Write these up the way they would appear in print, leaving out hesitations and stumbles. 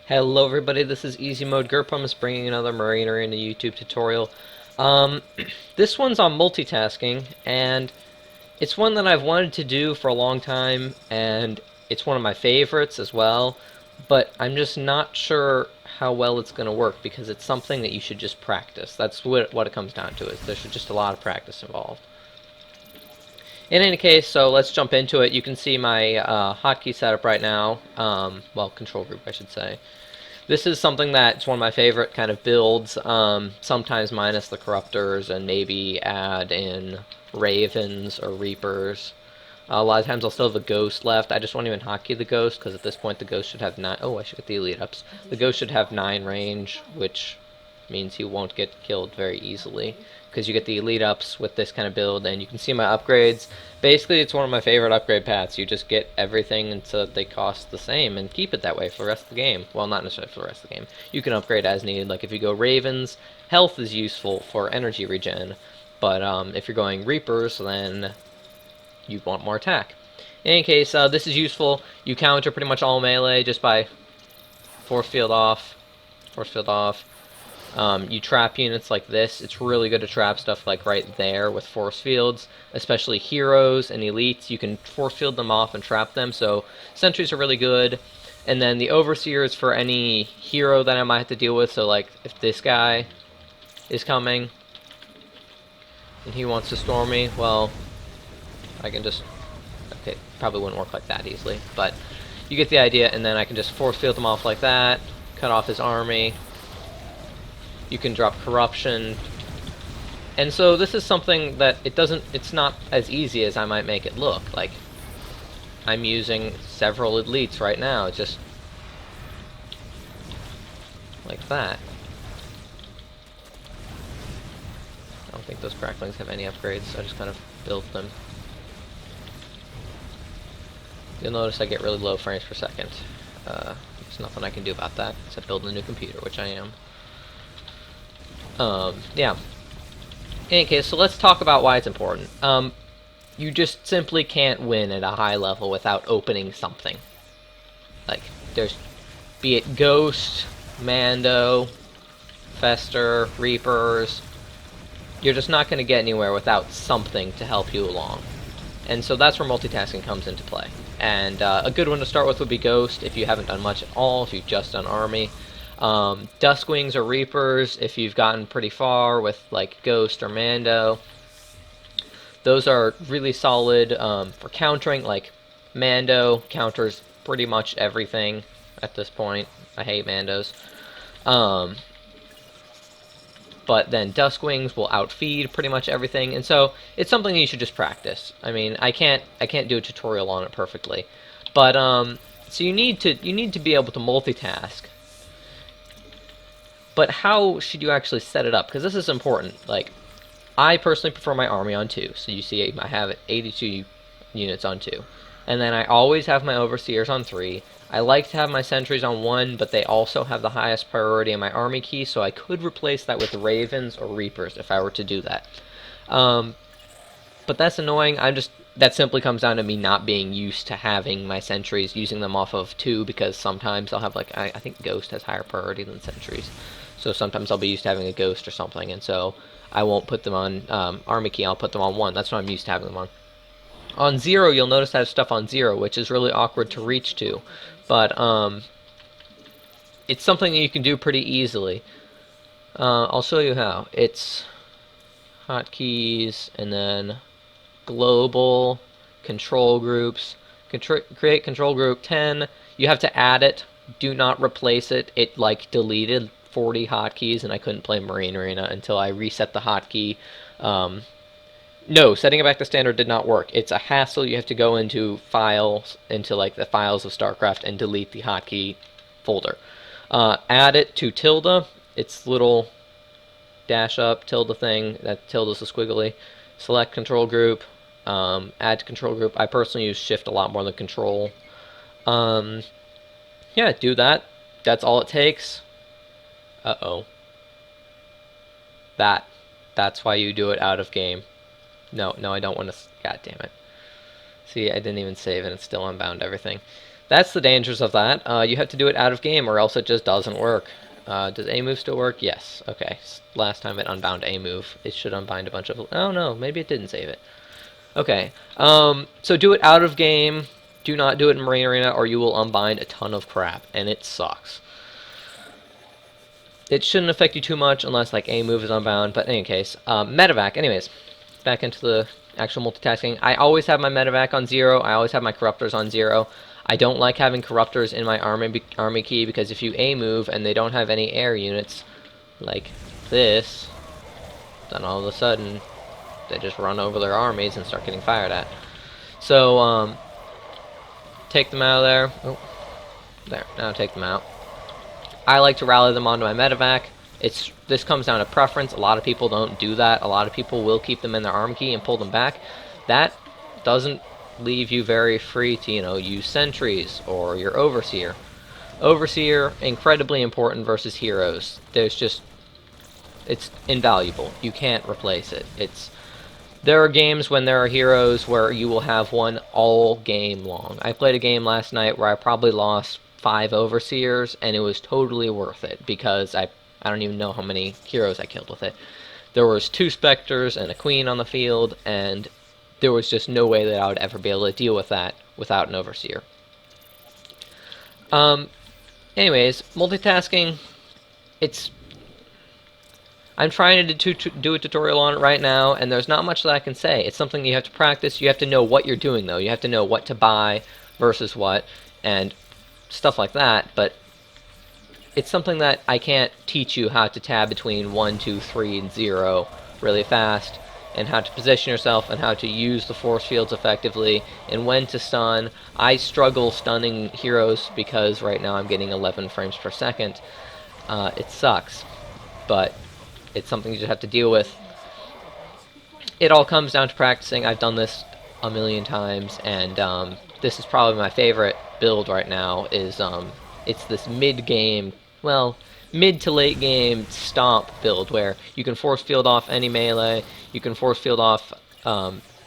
Hello everybody, this is Easy Mode Gurpum bringing another Marine Arena YouTube tutorial. Um, this one's on multitasking, and it's one that I've wanted to do for a long time, and it's one of my favorites as well, but I'm just not sure how well it's going to work because it's something that you should just practice. That's what it comes down to, is there's just a lot of practice involved. In any case, so let's jump into it. You can see my hotkey setup right now, well, control group I should say. This is something that's one of my favorite kind of builds, sometimes minus the corruptors and maybe add in ravens or reapers. A lot of times I'll still have a ghost left. I just won't even hotkey the ghost because at this point the ghost should have 9. Oh, I should get the elite ups. The ghost should have 9 range, which means he won't get killed very easily because you get the elite ups with this kind of build. And you can see my upgrades. Basically, it's one of my favorite upgrade paths. You just get everything until they cost the same and keep it that way for the rest of the game. Well, not necessarily for the rest of the game. You can upgrade as needed. Like if you go ravens, health is useful for energy regen, but if you're going reapers, then you want more attack. In any case, this is useful. You counter pretty much all melee just by force field off, force field off. You trap units like this. It's really good to trap stuff like right there with force fields, especially heroes and elites. You can force field them off and trap them, so sentries are really good. And then the overseers for any hero that I might have to deal with, so like if this guy is coming and he wants to storm me, well, I can just... Okay, probably wouldn't work like that easily, but you get the idea, and then I can just force field him off like that, cut off his army. You can drop corruption. And so this is something that it's not as easy as I might make it look. Like, I'm using several elites right now, just like that. I don't think those cracklings have any upgrades, so I just kind of built them. You'll notice I get really low frames per second. There's nothing I can do about that, except build a new computer, which I am. Yeah. In any case, so let's talk about why it's important. You just simply can't win at a high level without opening something. Like, be it Ghost, Mando, Fester, Reapers, you're just not going to get anywhere without something to help you along. And so that's where multitasking comes into play. And a good one to start with would be Ghost, if you haven't done much at all, if you've just done Army. Duskwings or Reapers, if you've gotten pretty far with like Ghost or Mando. Those are really solid for countering. Like Mando counters pretty much everything at this point. I hate Mandos. But then Duskwings will outfeed pretty much everything, and so it's something you should just practice. I mean, I can't do a tutorial on it perfectly, but so you need to be able to multitask. But how should you actually set it up? Because this is important. Like, I personally prefer my army on 2. So you see I have 82 units on 2. And then I always have my overseers on 3. I like to have my sentries on 1, but they also have the highest priority in my army key, so I could replace that with ravens or reapers if I were to do that. But that's annoying. That simply comes down to me not being used to having my sentries, using them off of 2, because sometimes I'll have, like, I think Ghost has higher priority than sentries. So sometimes I'll be used to having a Ghost or something, and so I won't put them on Army Key, I'll put them on 1. That's what I'm used to having them on. On 0, you'll notice I have stuff on 0, which is really awkward to reach to. But it's something that you can do pretty easily. I'll show you how. It's hotkeys, and then global, control groups. Create control group 10. You have to add it. Do not replace it. It, like, deleted 40 hotkeys, and I couldn't play Marine Arena until I reset the hotkey. No, setting it back to standard did not work. It's a hassle. You have to go into files, into like the files of StarCraft, and delete the hotkey folder. Add it to tilde. It's little dash up tilde thing. That tilde is a squiggly. Select control group. Add to control group. I personally use shift a lot more than control. Yeah, do that. That's all it takes. Uh-oh. That's why you do it out of game. No, I don't want to... God damn it. See, I didn't even save and it's still unbound everything. That's the dangers of that. You have to do it out of game, or else it just doesn't work. Does A move still work? Yes. Okay. Last time it unbound A move. It should unbind a bunch of. Oh no, maybe it didn't save it. Okay. So do it out of game. Do not do it in Marine Arena, or you will unbind a ton of crap, and it sucks. It shouldn't affect you too much unless like A move is unbound. But in any case, medevac. Anyways, back into the actual multitasking. I always have my medevac on 0. I always have my corruptors on 0. I don't like having corruptors in my army key because if you A move and they don't have any air units like this, then all of a sudden they just run over their armies and start getting fired at. So take them out of there. Oh, there. Now take them out. I like to rally them onto my medevac. This comes down to preference. A lot of people don't do that. A lot of people will keep them in their arm key and pull them back. That doesn't leave you very free to, use sentries or your overseer. Overseer, incredibly important versus heroes. It's invaluable. You can't replace it. There are games when there are heroes where you will have one all game long. I played a game last night where I probably lost 5 overseers, and it was totally worth it because I don't even know how many heroes I killed with it. There was 2 specters and a queen on the field, and there was just no way that I would ever be able to deal with that without an overseer. Anyways, multitasking, I'm trying to do a tutorial on it right now, and there's not much that I can say. It's something you have to practice. You have to know what you're doing, though. You have to know what to buy versus what, and stuff like that, but it's something that I can't teach you how to tab between 1, 2, 3, and 0 really fast, and how to position yourself, and how to use the force fields effectively, and when to stun. I struggle stunning heroes because right now I'm getting 11 frames per second. It sucks, but it's something you just have to deal with. It all comes down to practicing. I've done this a million times, and this is probably my favorite build right now. It's this mid-game, well, mid to late game stomp build where you can force field off any melee, you can force field off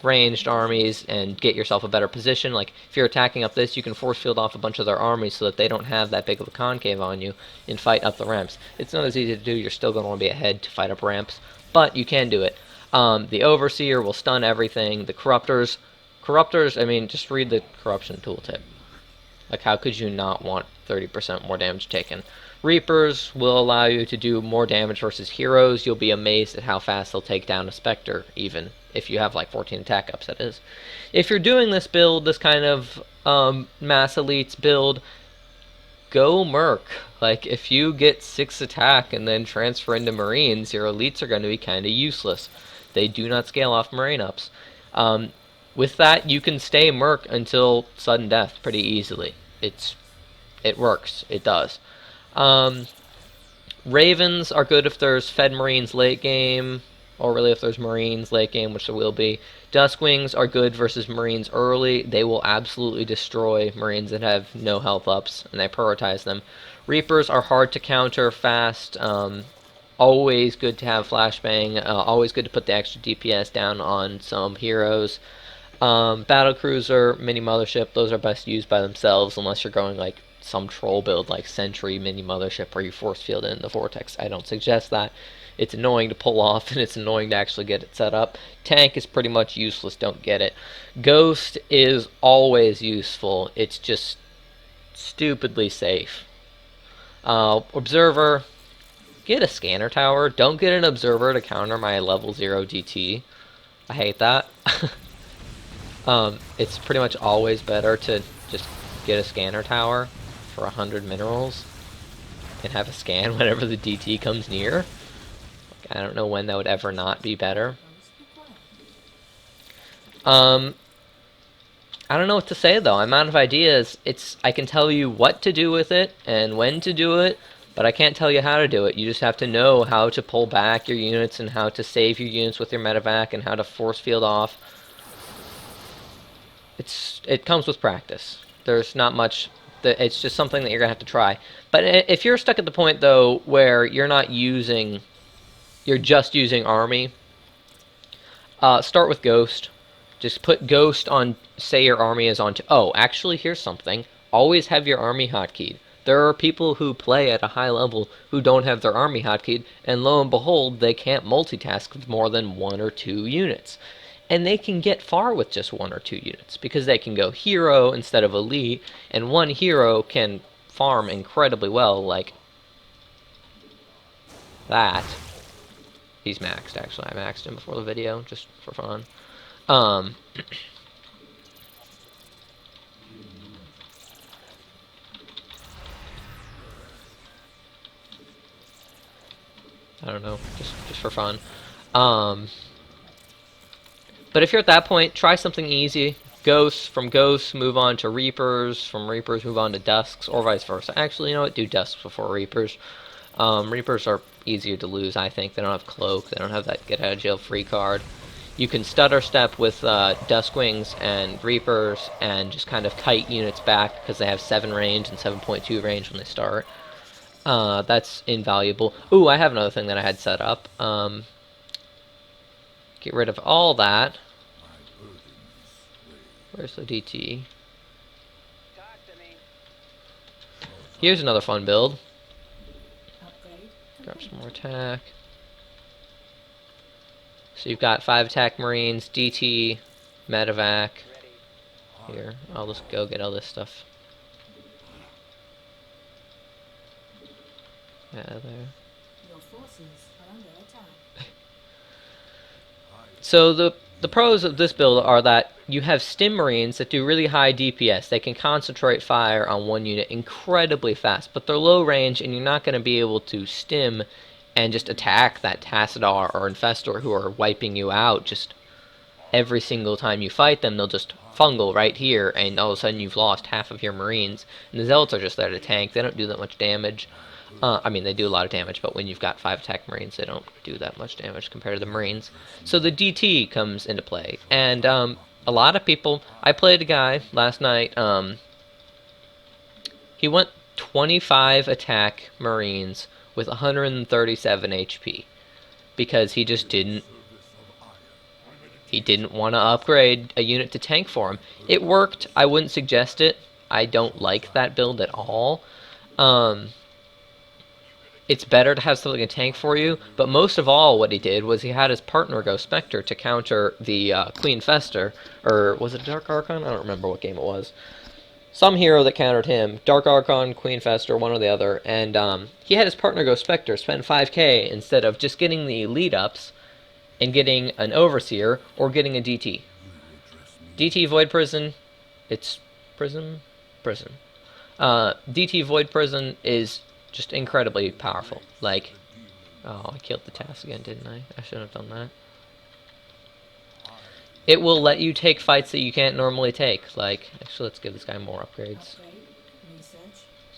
ranged armies and get yourself a better position. Like if you're attacking up this, you can force field off a bunch of their armies so that they don't have that big of a concave on you and fight up the ramps. It's not as easy to do. You're still going to want to be ahead to fight up ramps, but you can do it. The overseer will stun everything. The corruptors, I mean, just read the corruption tooltip. Like, how could you not want 30% more damage taken? Reapers will allow you to do more damage versus heroes. You'll be amazed at how fast they'll take down a Spectre, even if you have like 14 attack ups, that is. If you're doing this build, this kind of mass elites build, go Merc. Like, if you get 6 attack and then transfer into Marines, your elites are going to be kind of useless. They do not scale off Marine ups. With that, you can stay Merc until sudden death pretty easily. It works. It does. Ravens are good if there's Fed Marines late game, or really if there's Marines late game, which there will be. Duskwings are good versus Marines early. They will absolutely destroy Marines that have no health ups, and they prioritize them. Reapers are hard to counter fast. Always good to have flashbang. Always good to put the extra DPS down on some heroes. Battlecruiser, mini mothership, those are best used by themselves unless you're going like some troll build like Sentry mini mothership where you force field in the vortex. I don't suggest that. It's annoying to pull off and it's annoying to actually get it set up. Tank is pretty much useless, don't get it. Ghost is always useful. It's just stupidly safe. Observer, get a scanner tower. Don't get an observer to counter my level 0 DT. I hate that. It's pretty much always better to just get a scanner tower for 100 minerals and have a scan whenever the DT comes near. Like, I don't know when that would ever not be better. I don't know what to say though. I'm out of ideas. I can tell you what to do with it and when to do it, but I can't tell you how to do it. You just have to know how to pull back your units and how to save your units with your medevac and how to force field off. It comes with practice. There's not much. It's just something that you're gonna have to try. But if you're stuck at the point though where you're just using army, start with Ghost. Just put Ghost on. Say your army is on. Oh, actually, here's something. always have your army hotkeyed. There are people who play at a high level who don't have their army hotkeyed, and lo and behold, they can't multitask with more than 1 or 2 units. And they can get far with just 1 or 2 units, because they can go hero instead of elite, and one hero can farm incredibly well, like that. He's maxed, actually. I maxed him before the video, just for fun. Um, I don't know, just for fun. Um, but if you're at that point, try something easy. Ghosts, from Ghosts, move on to Reapers. From Reapers, move on to Dusks, or vice versa. Actually, you know what? Do Dusks before Reapers. Reapers are easier to lose, I think. They don't have Cloak. They don't have that get out of jail free card. You can stutter step with Duskwings and Reapers and just kind of kite units back because they have 7 range and 7.2 range when they start. That's invaluable. Ooh, I have another thing that I had set up. Get rid of all that. Where's the DT? Here's another fun build. Grab some more attack. So you've got 5 attack Marines, DT, medevac. Here, I'll just go get all this stuff. Yeah, there. Your forces are under attack. So the pros of this build are that you have stim marines that do really high DPS. They can concentrate fire on one unit incredibly fast, but they're low range and you're not going to be able to stim and just attack that Tassadar or Infestor who are wiping you out just every single time you fight them. They'll just fungal right here and all of a sudden you've lost half of your marines. And the Zealots are just there to tank. They don't do that much damage. I mean, they do a lot of damage, but when you've got 5 attack Marines, they don't do that much damage compared to the Marines. So the DT comes into play. And a lot of people... I played a guy last night. He went 25 attack Marines with 137 HP. Because he just didn't... He didn't want to upgrade a unit to tank for him. It worked. I wouldn't suggest it. I don't like that build at all. It's better to have something to tank for you, but most of all what he did was he had his partner go Spectre to counter the Queen Fester, or was it Dark Archon? I don't remember what game it was. Some hero that countered him, Dark Archon, Queen Fester, one or the other, and he had his partner go Spectre, spend 5k instead of just getting the lead ups and getting an Overseer or getting a DT. DT Void Prison, it's Prison? DT Void Prison is just incredibly powerful. Like, oh, I killed the task again, didn't I? I shouldn't have done that. It will let you take fights that you can't normally take. Like, actually, let's give this guy more upgrades.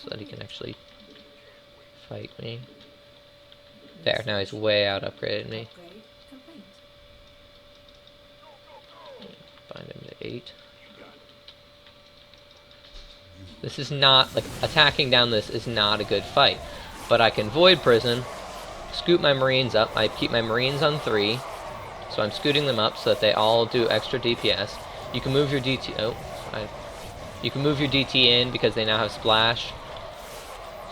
So that he can actually fight me. There, now he's way out upgraded me. Find him to 8. This is not, like, attacking down this is not a good fight. But I can Void Prison, scoot my Marines up. I keep my Marines on 3. So I'm scooting them up so that they all do extra DPS. You can move your DT... Oh, you can move your DT in because they now have Splash.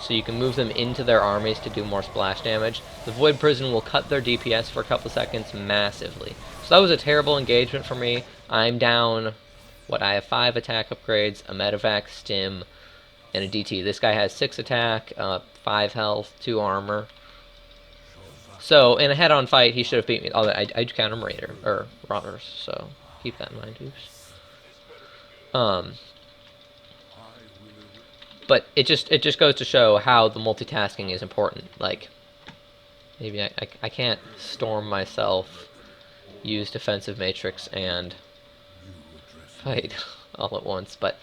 So you can move them into their armies to do more splash damage. The Void Prison will cut their DPS for a couple seconds massively. So that was a terrible engagement for me. I'm down... What, I have 5 attack upgrades, a medevac, stim, and a DT. This guy has 6 attack, 5 health, 2 armor. So, in a head-on fight, he should have beat me. Oh, I counter Mariner, or runners, so keep that in mind, oops. But it just goes to show how the multitasking is important. Like, maybe I can't storm myself, use defensive matrix, and fight all at once, but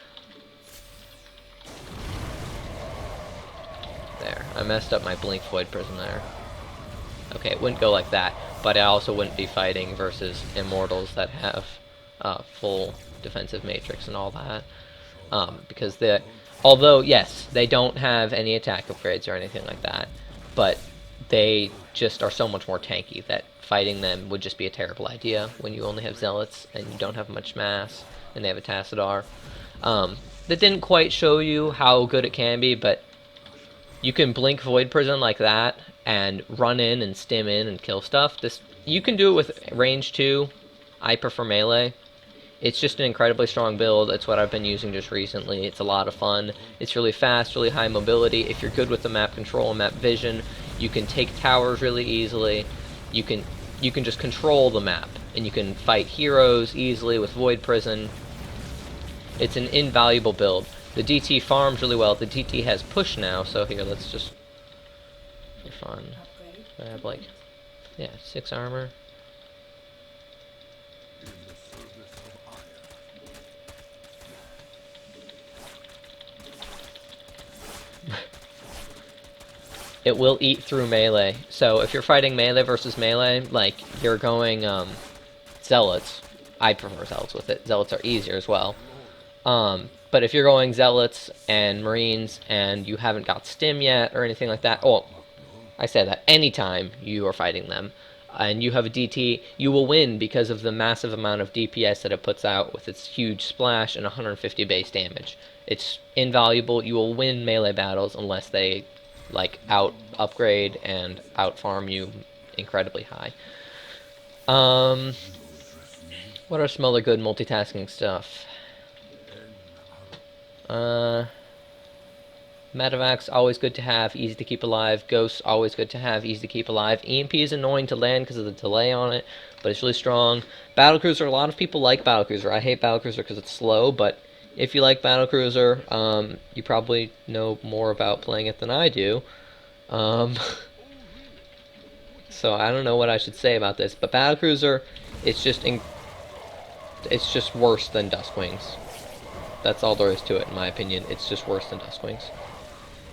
there, I messed up my Blink Void Prison there. Okay, it wouldn't go like that, but I also wouldn't be fighting versus Immortals that have full defensive matrix and all that, because although yes, they don't have any attack upgrades or anything like that, but they just are so much more tanky that fighting them would just be a terrible idea when you only have Zealots and you don't have much mass and they have a Tassadar. that didn't quite show you how good it can be, but you can blink Void Prison like that and run in and stim in and kill stuff. This you can do it with range 2. I prefer melee. It's just an incredibly strong build. It's what I've been using just recently. It's a lot of fun. It's really fast, really high mobility. If you're good with the map control and map vision, you can take towers really easily. You can just control the map, and you can fight heroes easily with Void Prison. It's an invaluable build. The DT farms really well. The DT has push now, so here, let's just, for fun, I have like, yeah, 6 armor. It will eat through melee. So if you're fighting melee versus melee, like, you're going, Zealots. I prefer Zealots with it. Zealots are easier as well. But if you're going Zealots and Marines and you haven't got Stim yet or anything like that, oh, I say that anytime you are fighting them, and you have a DT, you will win because of the massive amount of DPS that it puts out with its huge splash and 150 base damage. It's invaluable. You will win melee battles unless they, like, out-upgrade and out-farm you incredibly high. What are some other good multitasking stuff? Medevacs, always good to have, easy to keep alive. Ghosts, always good to have, easy to keep alive. EMP is annoying to land because of the delay on it, but it's really strong. Battlecruiser, a lot of people like Battlecruiser. I hate Battlecruiser because it's slow, but if you like Battlecruiser, you probably know more about playing it than I do. So I don't know what I should say about this, but Battlecruiser, it's just worse than Duskwings. That's all there is to it, in my opinion. It's just worse than Duskwings.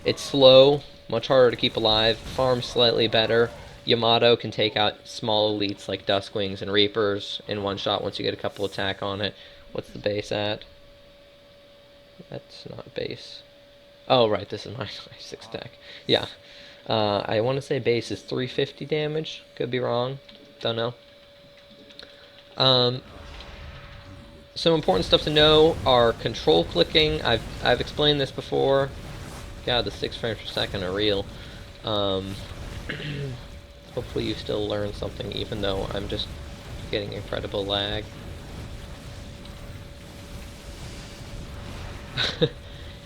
It's slow, much harder to keep alive, farms slightly better. Yamato can take out small elites like Duskwings and Reapers in one shot once you get a couple attack on it. What's the base at? That's not base. Oh, right, this is my 6 attack. Yeah. I want to say base is 350 damage. Could be wrong. Don't know. Some important stuff to know are control clicking. I've explained this before. God, the 6 frames per second are real. Hopefully you still learn something, even though I'm just getting incredible lag.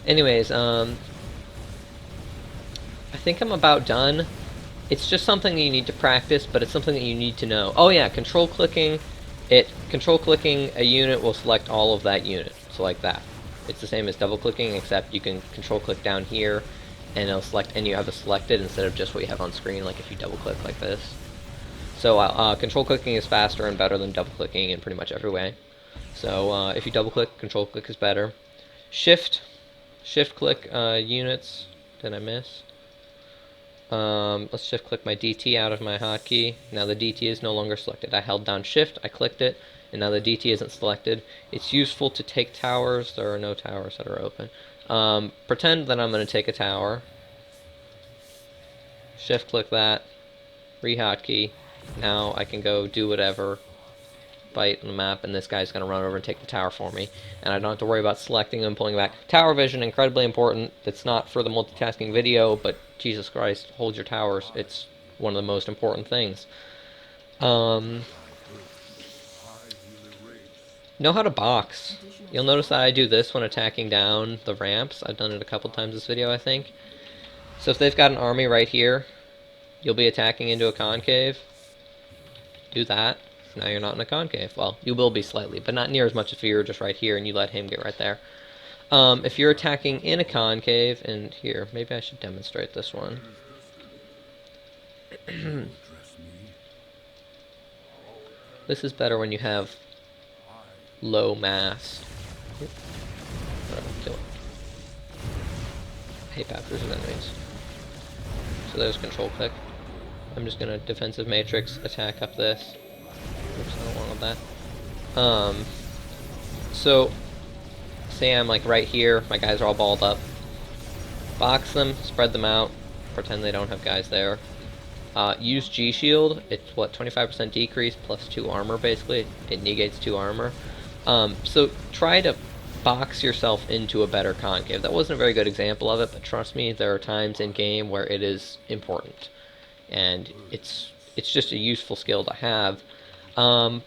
Anyways, I think I'm about done. It's just something that you need to practice, but it's something that you need to know. Oh yeah, control clicking. Control clicking a unit will select all of that unit. So like that. It's the same as double clicking, except you can control click down here and it'll select, and you have it selected instead of just what you have on screen, like if you double click like this. So control clicking is faster and better than double clicking in pretty much every way. So if you double click, control click is better. Shift click units. Did I miss? Let's shift click my DT out of my hotkey. Now the DT is no longer selected. I held down shift, I clicked it, and now the DT isn't selected. It's useful to take towers. There are no towers that are open. Pretend that I'm going to take a tower. Shift click that, re-hotkey. Now I can go do whatever, bite on the map, and this guy's going to run over and take the tower for me. And I don't have to worry about selecting and pulling back. Tower vision, incredibly important. It's not for the multitasking video, but Jesus Christ, hold your towers. It's one of the most important things. Know how to box. You'll notice that I do this when attacking down the ramps. I've done it a couple times this video, I think. So if they've got an army right here, you'll be attacking into a concave. Do that. Now you're not in a concave. Well, you will be slightly, but not near as much if you're just right here and you let him get right there. If you're attacking in a concave, and here, maybe I should demonstrate this one. This is better when you have low mass. Kill it. I hate backwards and enemies. So there's control click. I'm just gonna defensive matrix attack up this. Oops, I don't want all that. So say I'm like right here, my guys are all balled up. Box them, spread them out, pretend they don't have guys there. Use G shield. It's what, 25% decrease plus 2 armor basically. It negates 2 armor. So try to box yourself into a better concave. That wasn't a very good example of it, but trust me, there are times in game where it is important, and it's just a useful skill to have. Um,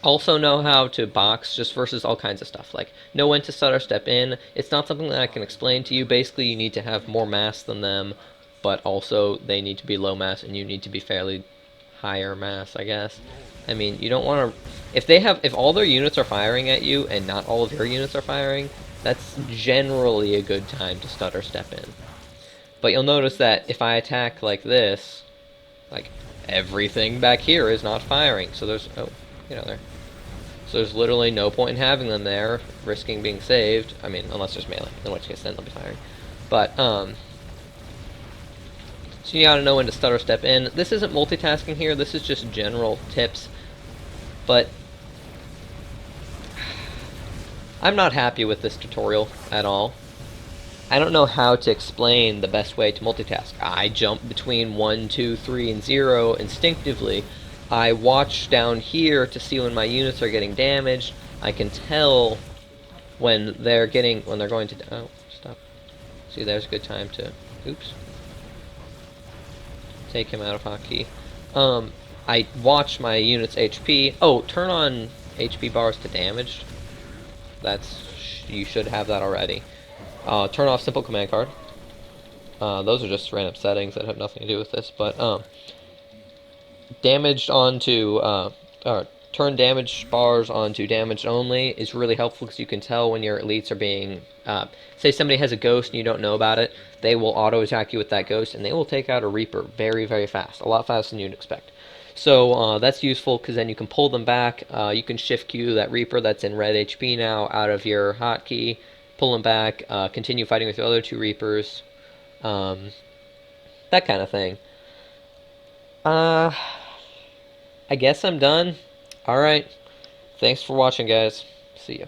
Also know how to box just versus all kinds of stuff. Like know when to stutter step in. It's not something that I can explain to you. Basically, you need to have more mass than them, but also they need to be low mass and you need to be fairly higher mass, I guess. I mean, you don't want to if all their units are firing at you and not all of your units are firing, that's generally a good time to stutter step in. But you'll notice that if I attack like this, like everything back here is not firing. So there's there. So there's literally no point in having them there, risking being saved. I mean, unless there's melee, in which case then they'll be firing. But, so you gotta know when to stutter step in. This isn't multitasking here, this is just general tips. But I'm not happy with this tutorial at all. I don't know how to explain the best way to multitask. I jump between 1, 2, 3, and 0 instinctively. I watch down here to see when my units are getting damaged. I can tell when they're going to... Oh, stop. See, there's a good time to... Oops. Take him out of hotkey. I watch my unit's HP. Oh, turn on HP bars to damaged. You should have that already. Turn off simple command card. Those are just random settings that have nothing to do with this, but damaged onto or turn damage bars onto damaged only is really helpful because you can tell when your elites are being say somebody has a ghost and you don't know about it, they will auto attack you with that ghost and they will take out a reaper very, very fast, a lot faster than you'd expect. So that's useful because then you can pull them back. You can shift Q that reaper that's in red HP now out of your hotkey, pull them back, continue fighting with the other two reapers, that kind of thing. Uh, I guess I'm done. Alright. Thanks for watching, guys. See ya.